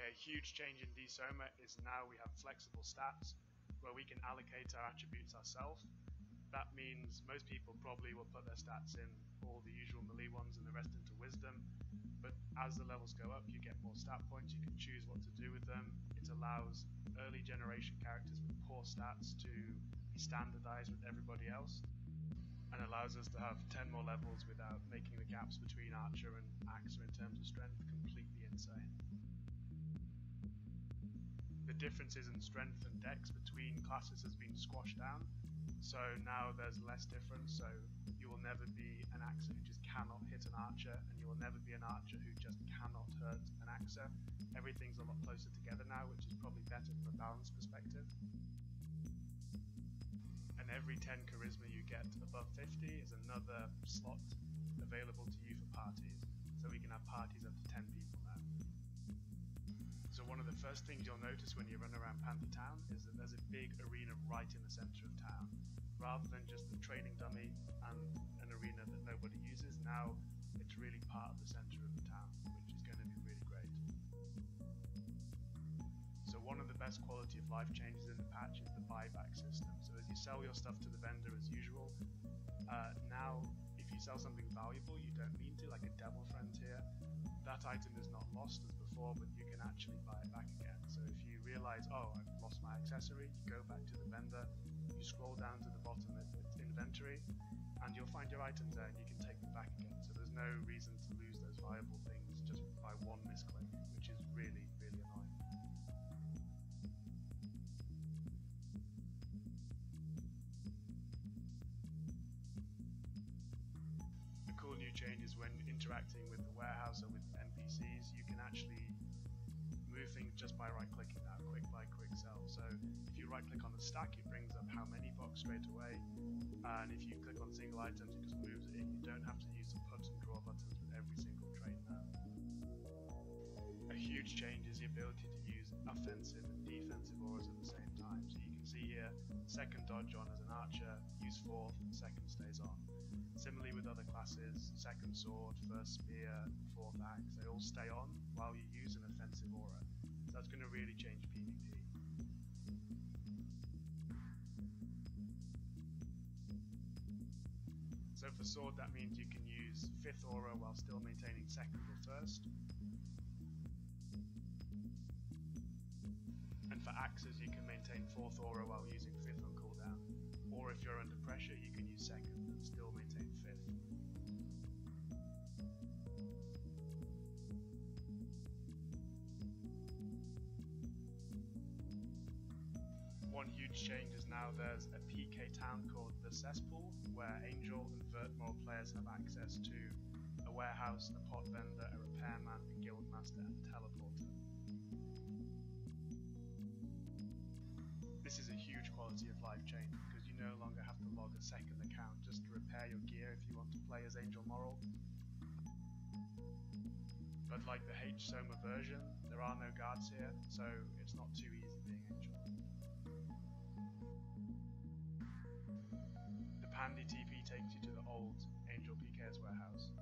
Okay, a huge change in Soma is now we have flexible stats where we can allocate our attributes ourselves. That means most people probably will put their stats in all the usual melee ones and the rest into wisdom, but as the levels go up you get more stat points, you can choose what to do with them. It allows early generation characters with poor stats to be standardized with everybody else, and allows us to have 10 more levels without making the gaps between Archer and Axer in terms of strength completely insane. The differences in strength and dex between classes has been squashed down, so now there's less difference, so you will never be an Axer who just cannot hit an Archer, and you will never be an Archer who just cannot hurt an Axer. Everything's a lot closer together now, which is probably better from a balance perspective. And every 10 charisma you get above 50 is another slot available to you for parties, so we can have parties up to 10 people now. So one of the first things you'll notice when you run around Panther Town is that there's a big arena right in the centre of town. Rather than just the training dummy and an arena that nobody uses, now it's really part of the centre of the town, which is going to be really great. So one of the best quality of life changes in the patch is the buyback system. So as you sell your stuff to the vendor as usual, now if you sell something valuable you don't mean to, like a devil friend here, that item is not lost as before, but you can actually buy it back again. So if you realise, oh, I've lost my accessory, you go back to the vendor, you scroll down to the bottom of inventory, and you'll find your items there and you can take them back again. So there's no reason to lose those valuable things just by one misclick, which is really, really annoying. A cool new change is when interacting with the warehouse or with NPCs, you can actually move things just by right clicking now, quick buy, quick sell. So if you right click on the stack it brings up how many box straight away, and if you click on single items it just moves it in. You don't have to use the put and draw buttons with every single trade now. A huge change is the ability to use offensive and defensive auras at the same time. So you can see here, second dodge on as an archer, use fourth, and second stays on. Similarly with other classes, second sword, first spear, fourth axe, they all stay on while you use an offensive aura. So that's going to really change PvP. So for sword that means you can use fifth aura while still maintaining second or first. And for axes you can maintain fourth aura while using fifth on cooldown. Or if you're under pressure you can use second and still maintain fifth. One huge change is now there's a PK town called the Cesspool, where Angel and Vertmore players have access to a warehouse, a pot vendor, a repairman, a guildmaster and a teleporter. This is a huge quality of life change because you no longer have to log a second account just to repair your gear if you want to play as Angel Moral. But like the Soma version, there are no guards here, so it's not too easy being Angel. The Pandy TP takes you to the old Angel PK's warehouse.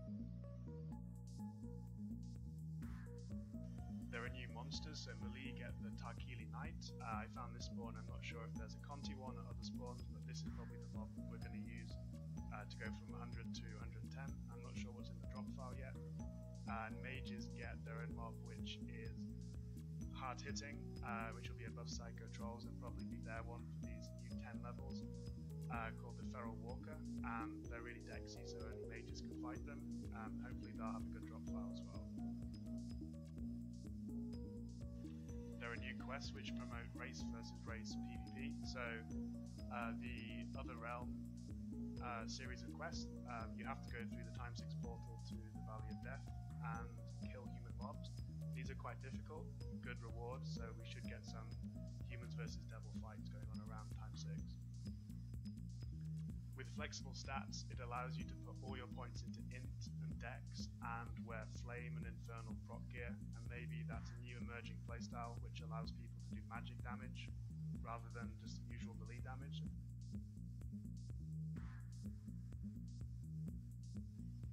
There are new monsters, so melee get the Tarkili Knight. I found this spawn, I'm not sure if there's a Conti one or other spawns, but this is probably the mob we're going to use to go from 100 to 110. I'm not sure what's in the drop file yet. And mages get their own mob, which is hard hitting, which will be above Psycho Trolls and probably be their one for these new 10 levels, called the Feral Walker, and they're really dexy so only mages can fight them. Hopefully they'll have a good drop file as well. There are new quests which promote race versus race PvP, so the Other Realm series of quests, you have to go through the Time 6 portal to the Valley of Death and kill human mobs. These are quite difficult, good reward, so we should get some humans versus devil fights going on around Time 6. With flexible stats, it allows you to put all your points into int and dex and wear flame and infernal proc gear, and maybe that's a new emerging playstyle which allows people to do magic damage rather than just usual melee damage.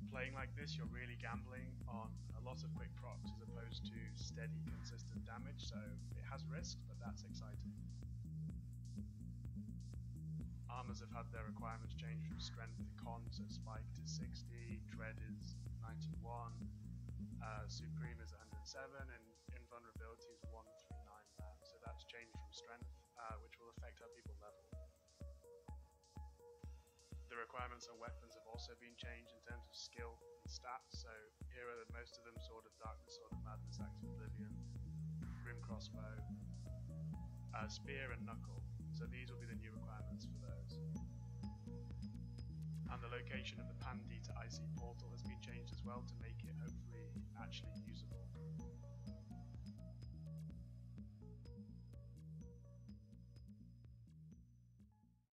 Playing like this, you're really gambling on a lot lot of quick procs as opposed to steady, consistent damage, so it has risks, but that's exciting. Armors have had their requirements change from strength to con, so spike to 60, dread is 91, supreme is 107, and invulnerability is 139 now. So that's changed from strength, which will affect how people level. The requirements on weapons have also been changed in terms of skill and stats, so here are most of them: Sword of Darkness, Sword of Madness, Axe of Oblivion, Grim Crossbow, Spear and Knuckle. So these will be the new requirements for those. And the location of the Pandita Icy Portal has been changed as well to make it hopefully actually usable.